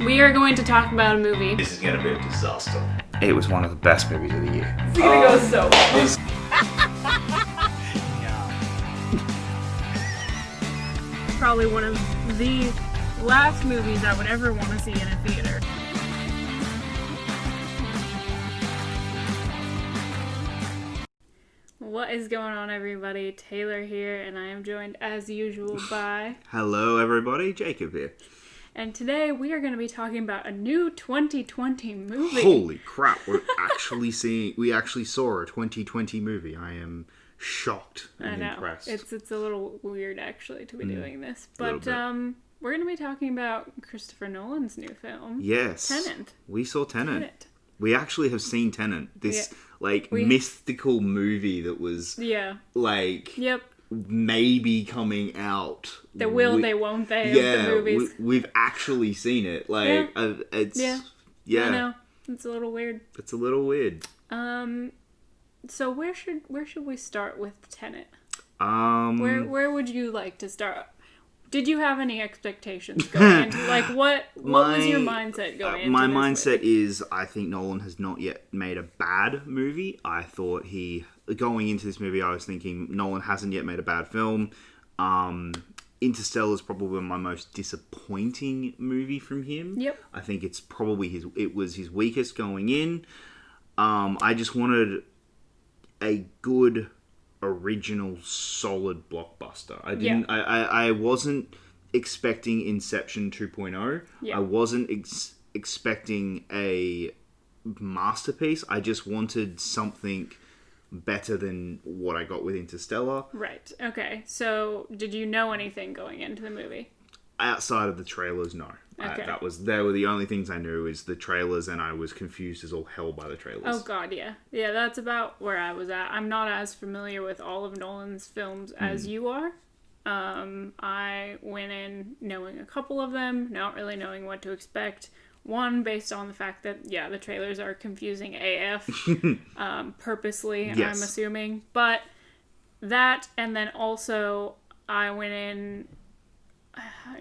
We are going to talk about a movie. This is gonna be a disaster. It was one of the best movies of the year. It's gonna go so well. Probably one of the last movies I would ever want to see in a theater. What is going on, everybody? Taylor here, and I am joined as usual by... Hello, everybody. Jacob here. And today we are going to be talking about a new 2020 movie. Holy crap! We actually saw a 2020 movie. I am shocked and impressed. It's a little weird actually to be doing this, but we're going to be talking about Christopher Nolan's new film. Yes, Tenet. We saw Tenet. We actually have seen Tenet. This mystical movie that was maybe coming out. They will, they won't, they of the movies. We've actually seen it. It's I know. It's a little weird. It's a little weird. So where should we start with Tenet? Where would you like to start? Did you have any expectations going into? Like, what was your mindset going into? My mindset is, I think Nolan has not yet made a bad movie. I thought going into this movie, I was thinking Nolan hasn't yet made a bad film. Interstellar is probably my most disappointing movie from him. Yep. I think it's probably it was his weakest going in. I just wanted a good, original, solid blockbuster. I wasn't expecting Inception 2.0. Yep. I wasn't expecting a masterpiece. I just wanted something better than what I got with Interstellar. Right. Okay. So, did you know anything going into the movie? Outside of the trailers, no. Okay. They were the only things I knew is the trailers, and I was confused as all hell by the trailers. Oh god, yeah. Yeah, that's about where I was at. I'm not as familiar with all of Nolan's films as you are. I went in knowing a couple of them, not really knowing what to expect. One, based on the fact that, the trailers are confusing AF, purposely, yes. I'm assuming. But that, and then also, I went in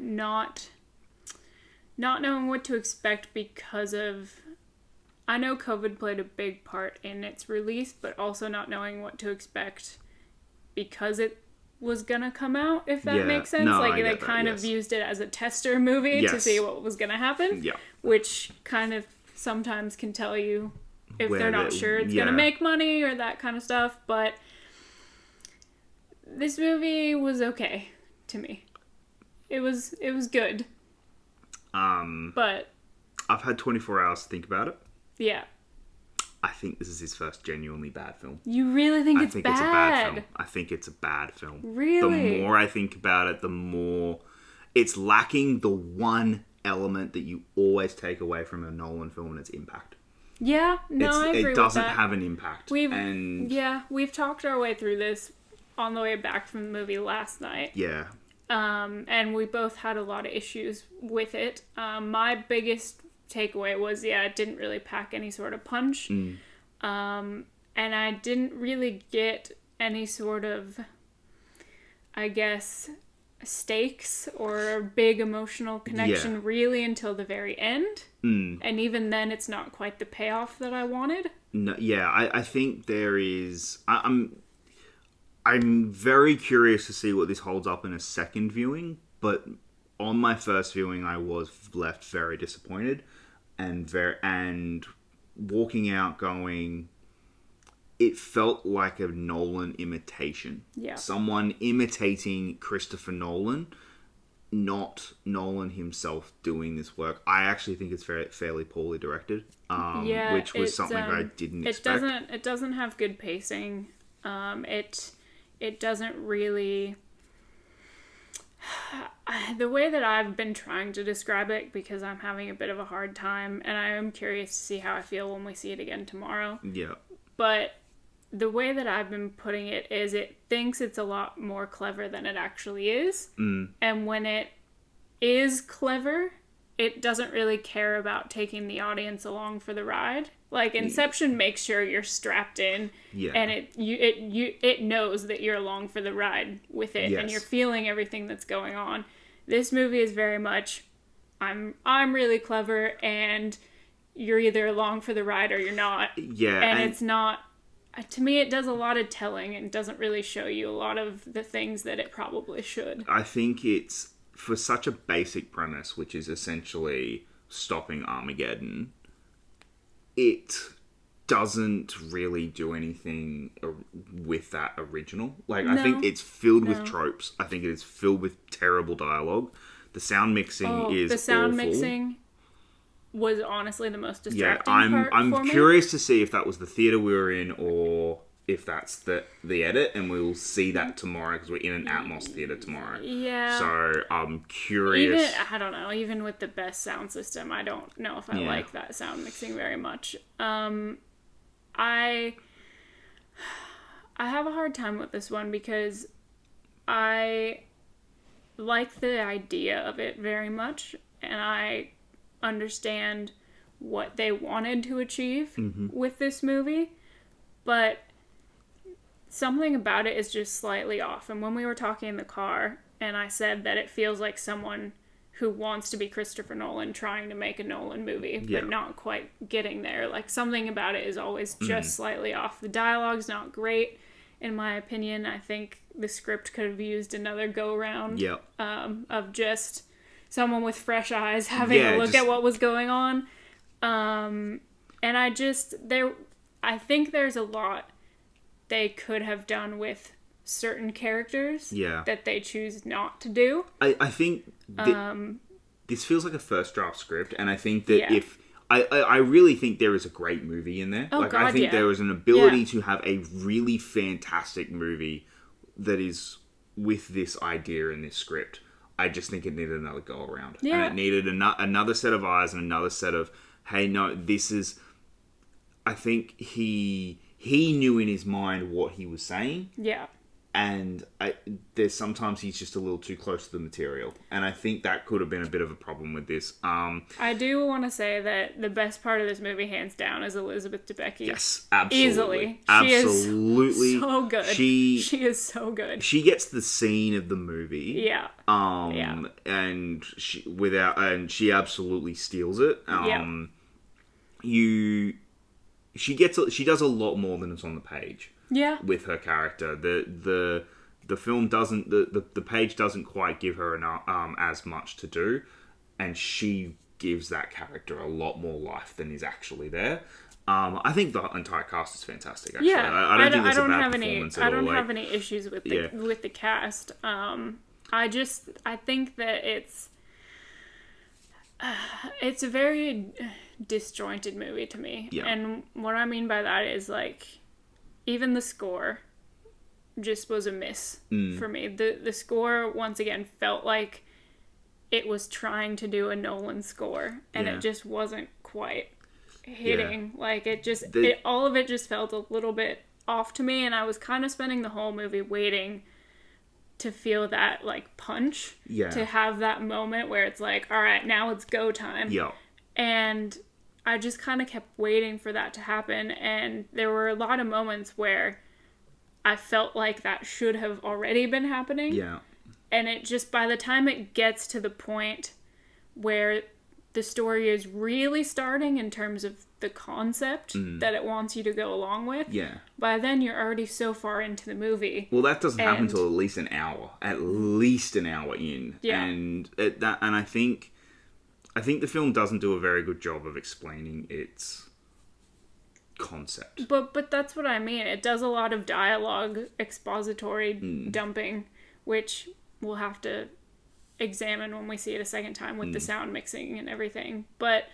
not knowing what to expect because of... I know COVID played a big part in its release, but also not knowing what to expect because it was gonna come out, if that makes sense. No, they kind of used it as a tester movie to see what was gonna happen, which kind of sometimes can tell you if they're not sure it's gonna make money or that kind of stuff. But this movie was okay to me. It was good. But I've had 24 hours to think about it. Yeah. I think this is his first genuinely bad film. You really think it's bad? It's a bad film. I think it's a bad film. Really? The more I think about it, the more it's lacking the one element that you always take away from a Nolan film, and its impact. Yeah, no, I agree with that. It doesn't have an impact. We've talked our way through this on the way back from the movie last night. Yeah. And we both had a lot of issues with it. My biggest takeaway was, it didn't really pack any sort of punch. And I didn't really get any sort of, I guess, stakes or big emotional connection really until the very end. And even then, it's not quite the payoff that I wanted. No, I think there is... I'm very curious to see what this holds up in a second viewing, but on my first viewing, I was left very disappointed and walking out going, it felt like a Nolan imitation. Yeah. Someone imitating Christopher Nolan, not Nolan himself doing this work. I actually think it's fairly poorly directed, which was something I didn't expect. It doesn't have good pacing. It doesn't really... The way that I've been trying to describe it, because I'm having a bit of a hard time, and I am curious to see how I feel when we see it again tomorrow. Yeah. But the way that I've been putting it is it thinks it's a lot more clever than it actually is. And when it is clever, it doesn't really care about taking the audience along for the ride. Like, Inception makes sure you're strapped in, and it knows that you're along for the ride with it, and you're feeling everything that's going on. This movie is very much, I'm really clever, and you're either along for the ride or you're not. Yeah, and it's not. To me, it does a lot of telling and doesn't really show you a lot of the things that it probably should. I think it's for such a basic premise, which is essentially stopping Armageddon. It doesn't really do anything with that original. Like, I think it's filled with tropes. I think it is filled with terrible dialogue. The sound mixing is the sound awful. mixing was honestly the most distracting part I'm for me. curious to see if that was the theater we were in or if that's the edit, and we'll see that tomorrow because we're in an Atmos theater tomorrow. Yeah. So I'm curious. I don't know. Even with the best sound system, I don't know if I like that sound mixing very much. I have a hard time with this one because I like the idea of it very much, and I understand what they wanted to achieve with this movie, but something about it is just slightly off. And when we were talking in the car, and I said that it feels like someone who wants to be Christopher Nolan trying to make a Nolan movie, but not quite getting there. Like, something about it is always just slightly off. The dialogue's not great, in my opinion. I think the script could have used another go-round of just someone with fresh eyes having a look at what was going on. And I think there's a lot they could have done with certain characters that they choose not to do. I think this feels like a first draft script, and I think that if I really think there is a great movie in there. I think there is an ability to have a really fantastic movie that is with this idea in this script. I just think it needed another go around, and it needed another set of eyes and another set of, hey, no, this is. I think he knew in his mind what he was saying. Yeah. And there's sometimes he's just a little too close to the material. And I think that could have been a bit of a problem with this. I do want to say that the best part of this movie, hands down, is Elizabeth Debicki. Yes, absolutely. Easily. Absolutely. She is so good. She is so good. She gets the scene of the movie. Yeah. And she absolutely steals it. She does a lot more than is on the page. Yeah. With her character, the film doesn't the page doesn't quite give her as much to do, and she gives that character a lot more life than is actually there. I think the entire cast is fantastic. Actually, I don't think there's a bad performance at all. I don't have any issues with the cast. I think that it's a very disjointed movie to me. Yeah. And what I mean by that is, like, even the score just was a miss for me. The score, once again, felt like it was trying to do a Nolan score, and it just wasn't quite hitting. Yeah. Like, all of it just felt a little bit off to me, and I was kind of spending the whole movie waiting to feel that, like, punch. Yeah. To have that moment where it's like, all right, now it's go time. Yeah. And I just kind of kept waiting for that to happen, and there were a lot of moments where I felt like that should have already been happening. Yeah. And it just, by the time it gets to the point where the story is really starting in terms of the concept that it wants you to go along with, by then you're already so far into the movie. Well, that doesn't happen until at least an hour in. Yeah. And I think the film doesn't do a very good job of explaining its concept. But that's what I mean. It does a lot of dialogue, expository dumping, which we'll have to examine when we see it a second time with the sound mixing and everything. But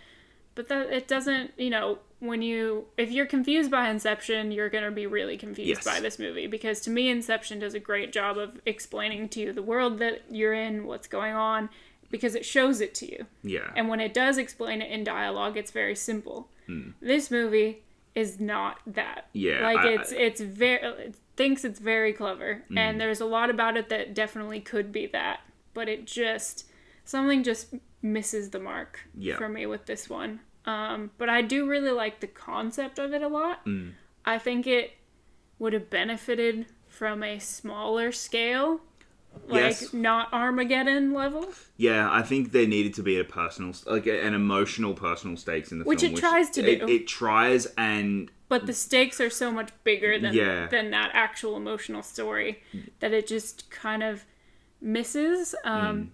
that it doesn't, if you're confused by Inception, you're going to be really confused by this movie, because to me Inception does a great job of explaining to you the world that you're in, what's going on, because it shows it to you. Yeah. And when it does explain it in dialogue, it's very simple. This movie is not that. Yeah. Like, it thinks it's very clever, and there's a lot about it that definitely could be that, but something just misses the mark for me with this one. But I do really like the concept of it a lot. I think it would have benefited from a smaller scale Like, Yes. not Armageddon level. Yeah, I think there needed to be a personal, like an emotional personal stakes in the Which film. it tries to do. It tries, and But the stakes are so much bigger than Yeah. that actual emotional story that it just kind of misses,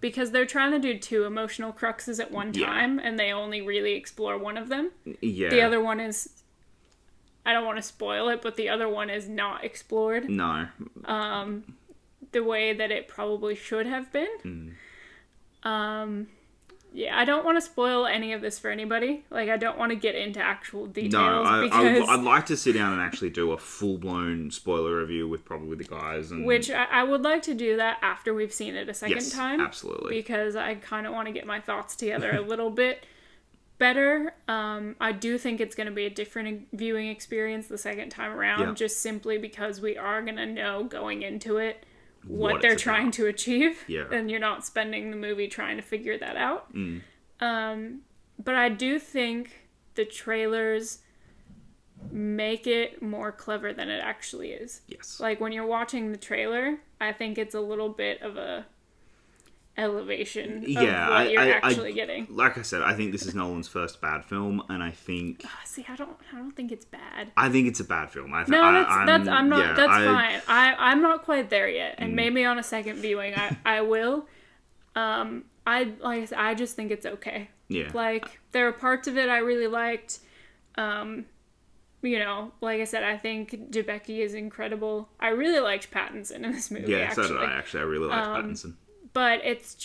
because they're trying to do two emotional cruxes at one Yeah. time, and they only really explore one of them. yeah, The other one is, I don't want to spoil it, but the other one is not explored no, the way that it probably should have been. Yeah, I don't want to spoil any of this for anybody. Like, I don't want to get into actual details because I'd like to sit down and actually do a full blown spoiler review with probably the guys, and which I would like to do that after we've seen it a second yes, time. absolutely. Because I kind of want to get my thoughts together a little bit better. I do think it's going to be a different viewing experience the second time around, Yeah. just simply because we are going to know going into it what What they're it's trying about. to achieve. Yeah. And you're not spending the movie trying to figure that out. Mm. But I do think the trailers make it more clever than it actually is. Yes. Like, when you're watching the trailer, I think it's a little bit of a elevation of Yeah, what you're I actually getting. Like I said, I think this is Nolan's first bad film, and I think See, I don't think it's bad. it's a bad film. No, that's I'm not. That's fine. I'm not quite there yet, and maybe on a second viewing, I will. Like I said, I just think it's okay. Yeah. Like, there are parts of it I really liked. You know, like I said, I think Debicki is incredible. I really liked Pattinson in this movie. Yeah, actually. so did I. Actually, I really liked Pattinson. But it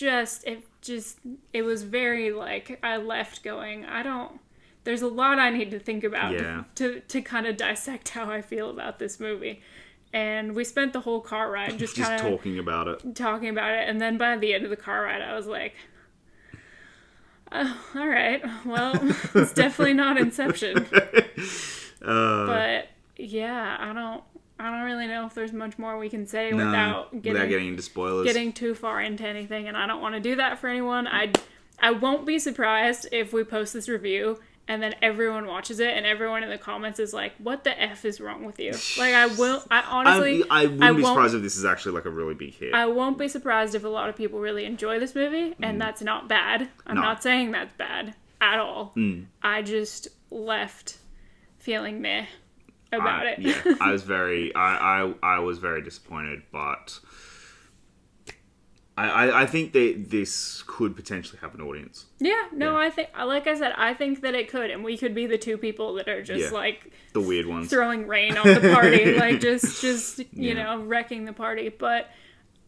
was very, like, I left going, there's a lot I need to think about Yeah. to kind of dissect how I feel about this movie. And we spent the whole car ride just kind of talking about it. talking about it. And then by the end of the car ride, I was like, oh, all right, well, it's definitely not Inception. But yeah, I don't really know if there's much more we can say without getting into spoilers. Getting too far into anything, and I don't want to do that for anyone. I won't be surprised if we post this review and then everyone watches it and everyone in the comments is like, "What the F is wrong with you?" Like, I honestly I wouldn't be surprised if this is actually like a really big hit. I won't be surprised if a lot of people really enjoy this movie, and that's not bad. I'm not saying that's bad at all. I just left feeling meh about it. Yeah, I was I was very disappointed, but I think that this could potentially have an audience. Yeah, no, I think, like I said, I think that it could, and we could be the two people that are just like the weird ones throwing rain on the party, like just you know, wrecking the party. But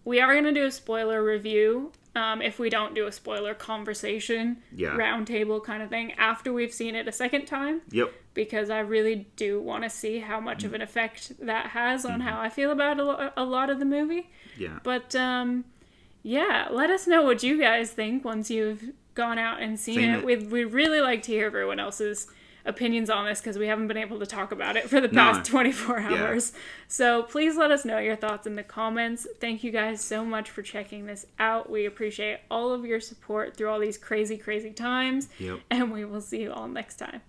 we are gonna do a spoiler review. If we don't do a spoiler conversation, roundtable kind of thing after we've seen it a second time. Yep. Because I really do want to see how much of an effect that has on how I feel about a lot of the movie. Yeah. But yeah, let us know what you guys think once you've gone out and seen it. We'd really like to hear everyone else's opinions on this because we haven't been able to talk about it for the past 24 hours. Yeah. So please let us know your thoughts in the comments. Thank you guys so much for checking this out. We appreciate all of your support through all these crazy, crazy times. Yep. And we will see you all next time.